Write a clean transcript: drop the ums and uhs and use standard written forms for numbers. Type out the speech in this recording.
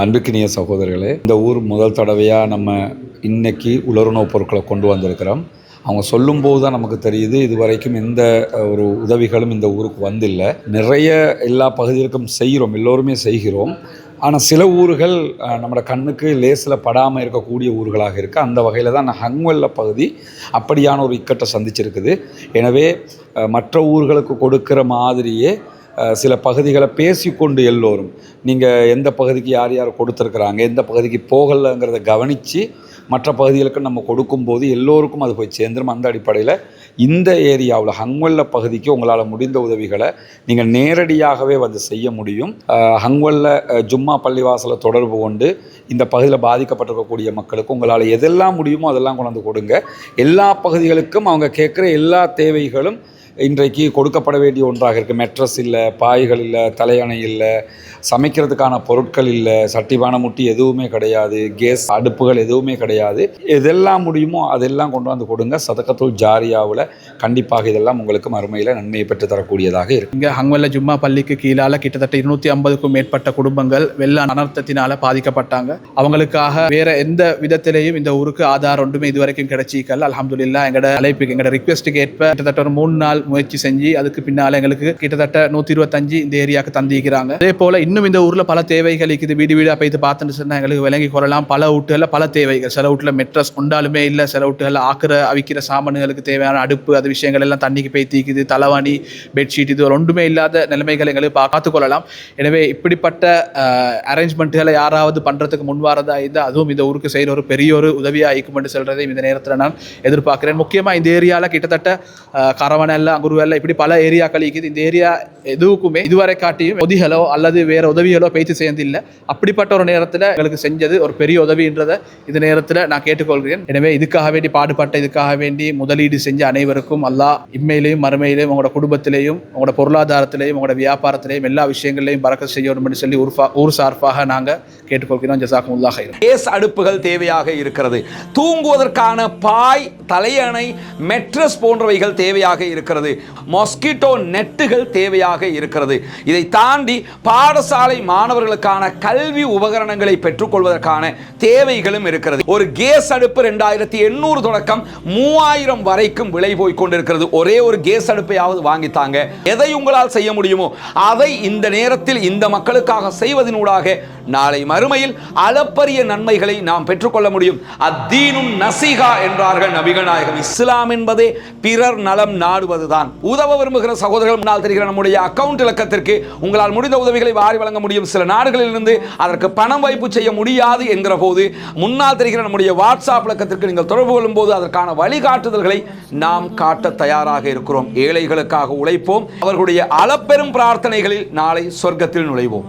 அன்புக்கினிய சகோதரர்களே, இந்த ஊர் முதல் தடவையாக நம்ம இன்னைக்கு உலருணவுப் பொருட்களை கொண்டு வந்திருக்கிறோம். அவங்க சொல்லும்போது தான் நமக்கு தெரியுது, இதுவரைக்கும் எந்த ஒரு உதவிகளும் இந்த ஊருக்கு வந்தில்லை. நிறைய எல்லா பகுதிகளுக்கும் செய்கிறோம், எல்லோருமே செய்கிறோம். ஆனால் சில ஊர்கள் நம்மளோட கண்ணுக்கு லேசில் படாமல் இருக்கக்கூடிய ஊர்களாக இருக்குது. அந்த வகையில் தான் ஹங்வெல்ல பகுதி அப்படியான ஒரு இக்கட்டை சந்திச்சிருக்குது. எனவே மற்ற ஊர்களுக்கு கொடுக்கிற மாதிரியே சில பகுதிகளை பேசிக்கொண்டு எல்லோரும் நீங்கள் எந்த பகுதிக்கு யார் யார் கொடுத்துருக்குறாங்க, எந்த பகுதிக்கு போகலைங்கிறத கவனித்து மற்ற பகுதிகளுக்கு நம்ம கொடுக்கும்போது எல்லோருக்கும் அது போய் சேர்ந்துடும். அந்த அடிப்படையில் இந்த ஏரியாவில் ஹங்வெல்ல பகுதிக்கு உங்களால் முடிந்த உதவிகளை நீங்கள் நேரடியாகவே வந்து செய்ய முடியும். ஹங்வெல்ல ஜும்மா பள்ளிவாசலை தொடர்பு கொண்டு இந்த பகுதியில் பாதிக்கப்பட்டிருக்கக்கூடிய மக்களுக்கு உங்களால் எதெல்லாம் முடியுமோ அதெல்லாம் கொண்டு வந்து கொடுங்க. எல்லா பகுதிகளுக்கும் அவங்க கேட்குற எல்லா தேவைகளும் இன்றைக்கு கொடுக்கப்பட வேண்டிய ஒன்றாக இருக்குது. மெட்ரஸ் இல்லை, பாய்கள் இல்லை, தலையணை இல்லை, சமைக்கிறதுக்கான பொருட்கள் இல்லை, சட்டிபான முட்டி எதுவுமே கிடையாது, கேஸ் அடுப்புகள் எதுவுமே கிடையாது. எதெல்லாம் முடியுமோ அதெல்லாம் கொண்டு வந்து கொடுங்க. சதகத்துல் ஜாரியாவில் கண்டிப்பாக இதெல்லாம் உங்களுக்கு மறுமையில் நன்மையை பெற்று தரக்கூடியதாக இருக்குது. இங்கே ஹங்வெல்ல ஜும்மா பள்ளிக்கு கீழால் கிட்டத்தட்ட 250க்கும் மேற்பட்ட குடும்பங்கள் வெள்ள அனர்த்தத்தினால் பாதிக்கப்பட்டாங்க. அவங்களுக்காக வேற எந்த விதத்திலையும் இந்த ஊருக்கு ஆதாரம் ஒன்றுமே இதுவரைக்கும் கிடைச்சிக்கல. அல்ஹம்துலில்லாஹ் எங்களோட அழைப்புக்கு எங்களோட ரிக்வெஸ்ட்டுக்கு ஏற்ப கிட்டத்தட்ட ஒரு 3 நாள் முயற்சி செஞ்சு அதுக்கு பின்னால் எங்களுக்கு கிட்டத்தட்ட 125 இந்த ஏரியாவுக்கு தந்திக்கிறாங்க. அதே போல இன்னும் இந்த ஊரில் பல தேவைகள் இருக்குது. வீடு வீடாக போய்த்து பார்த்துட்டு சொன்னால் எங்களுக்கு விளங்கி கொள்ளலாம். பல வீட்டுகளில் பல தேவைகள், சில வீட்டில் மெட்ரஸ் கொண்டாலுமே இல்லை, சில வீட்டுகளில் அவிக்கிற சாமான்களுக்கு தேவையான அடுப்பு அது விஷயங்கள் எல்லாம் தண்ணிக்கு போய் தீக்குது, தலைவாணி, பெட்ஷீட் இது ஒன்றுமே இல்லாத நிலைமைகள் எங்களுக்கு பார்த்துக்கொள்ளலாம். எனவே இப்படிப்பட்ட அரேஞ்ச்மெண்ட்டுகளை யாராவது பண்ணுறதுக்கு முன்வாரதா இருந்தால் அதுவும் இந்த ஊருக்கு செய்கிற ஒரு பெரிய ஒரு உதவியாக இருக்குமென்று சொல்கிறதை இந்த நேரத்தில் நான் எதிர்பார்க்கிறேன். முக்கியமாக இந்த ஏரியாவில் கிட்டத்தட்ட கரவனெல்லாம் குருவெல்ல இப்படி பல ஏரியாக்கள் இருக்குது. இந்த ஏரியா எதுவுக்குமே இதுவரை காட்டியும் உதவிகளோ அல்லது வேற உதவிகளோ பேச்சு சேர்ந்து இல்லை. அப்படிப்பட்ட ஒரு நேரத்தில் எங்களுக்கு செஞ்சது ஒரு பெரிய உதவின்றதை இந்த நேரத்தில் நான் கேட்டுக்கொள்கிறேன். எனவே இதுக்காக வேண்டி பாடுபட்ட, இதுக்காக வேண்டி முதலீடு செஞ்ச அனைவருக்கும் அல்லாஹ் இம்மையிலையும் மறுமையிலையும் உங்களோட குடும்பத்திலையும் உங்களோட பொருளாதாரத்திலையும் உங்களோட வியாபாரத்திலையும் எல்லா விஷயங்களையும் பறக்க செய்யணும் என்று சொல்லி ஊர் சார்பாக நாங்கள் கேட்டுக்கொள்கிறோம். ஜஸாக்குமுல்லாஹ் ஹைரன். கேஸ் அடுப்புகள் தேவையாக இருக்கிறது. தூங்குவதற்கான பாய், தலையணை, மெட்ரஸ் போன்றவைகள் தேவையாக இருக்கிறது. மொஸ்கிட்டோ நெட்டுகள் தேவையாக இருக்கிறது. இதை தாண்டி பாடசாலை மாணவர்களுக்கான கல்வி உபகரணங்களை பெற்றுக்கொள்வதற்கான தேவைகளும் இருக்கிறது. ஒரு கேஸ் அடுப்பு 2800 தொடக்கம் 3000 வரைக்கும் விலை போய் கொண்டிருக்கிறது. ஒரே ஒரு கேஸ் அடுப்பையாவது வாங்கித்தாங்க. எதை உங்களால் செய்ய முடியுமோ அதை இந்த நேரத்தில் இந்த மக்களுக்காக செய்வதனூடாக நாளை மறுமையில் அளப்பரிய நன்மைகளை நாம் பெற்றுக்கொள்ள முடியும். அத்தீனுன் நசீஹா என்றார்கள் நபிகள் நாயகம். இஸ்லாம் என்பதே பிறர் நலம் நாடுவதுதான். உதவ விரும்புகிற சகோதரர்கள் முன்னால் தெரிகிற நம்முடைய அக்கவுண்ட் இலக்கத்திற்கு உங்களால் முடிந்த உதவிகளை வாரி வழங்க முடியும். சில நாடுகளிலிருந்து அதற்கு பணம் வைப்பு செய்ய முடியாது என்கிற போது முன்னால் தெரிகிற நம்முடைய வாட்ஸ்அப் இலக்கத்திற்கு நீங்கள் தொடர்பு கொள்ளும் போது அதற்கான வழிகாட்டுதல்களை நாம் காட்ட தயாராக இருக்கிறோம். ஏழைகளுக்காக உழைப்போம். அவர்களுடைய அளப்பெரும் பிரார்த்தனைகளில் நாளை சொர்க்கத்தில் நுழைவோம்.